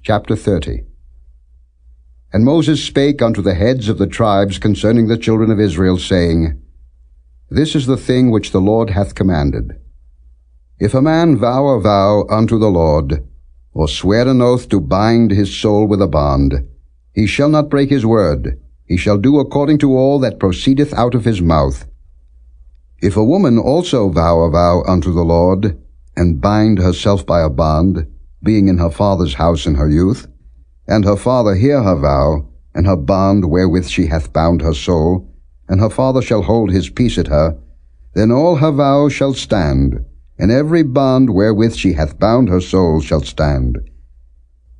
Chapter 30. And Moses spake unto the heads of the tribes concerning the children of Israel, saying, This is the thing which the Lord hath commanded. If a man vow a vow unto the Lord, or swear an oath to bind his soul with a bond, he shall not break his word. He shall do according to all that proceedeth out of his mouth. If a woman also vow a vow unto the Lord, and bind herself by a bond, being in her father's house in her youth, and her father hear her vow, and her bond wherewith she hath bound her soul, and her father shall hold his peace at her, then all her vows shall stand, and every bond wherewith she hath bound her soul shall stand.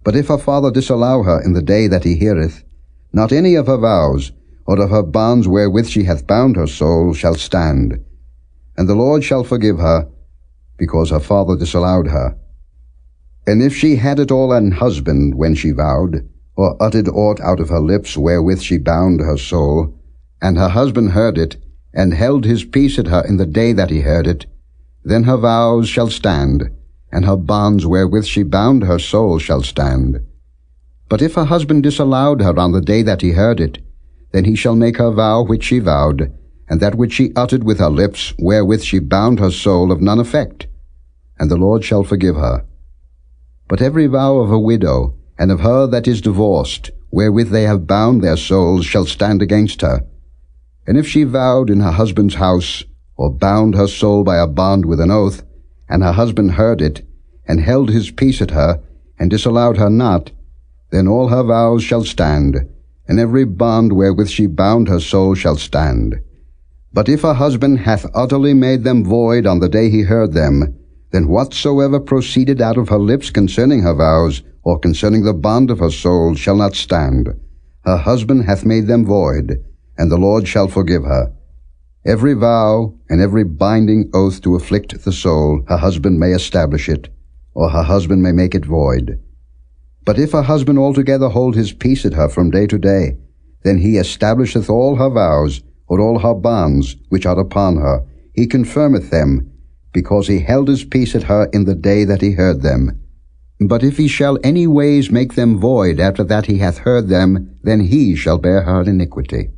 But if her father disallow her in the day that he heareth, not any of her vows, or of her bonds wherewith she hath bound her soul, shall stand. And the Lord shall forgive her, because her father disallowed her. And if she had at all an husband when she vowed, or uttered aught out of her lips wherewith she bound her soul, and her husband heard it, and held his peace at her in the day that he heard it, then her vows shall stand, and her bonds wherewith she bound her soul shall stand. But if her husband disallowed her on the day that he heard it, then he shall make her vow which she vowed, and that which she uttered with her lips, wherewith she bound her soul, of none effect, and the Lord shall forgive her. But every vow of a widow, and of her that is divorced, wherewith they have bound their souls, shall stand against her. And if she vowed in her husband's house, or bound her soul by a bond with an oath, and her husband heard it, and held his peace at her, and disallowed her not, then all her vows shall stand, and every bond wherewith she bound her soul shall stand. But if her husband hath utterly made them void on the day he heard them, then whatsoever proceeded out of her lips concerning her vows, or concerning the bond of her soul, shall not stand. Her husband hath made them void, and the Lord shall forgive her. Every vow and every binding oath to afflict the soul, her husband may establish it, or her husband may make it void. But if her husband altogether hold his peace at her from day to day, then he establisheth all her vows, or all her bonds which are upon her, he confirmeth them, because he held his peace at her in the day that he heard them. But if he shall any ways make them void after that he hath heard them, then he shall bear her iniquity.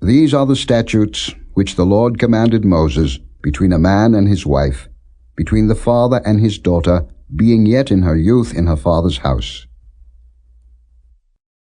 These are the statutes which the Lord commanded Moses between a man and his wife, between the father and his daughter, being yet in her youth in her father's house.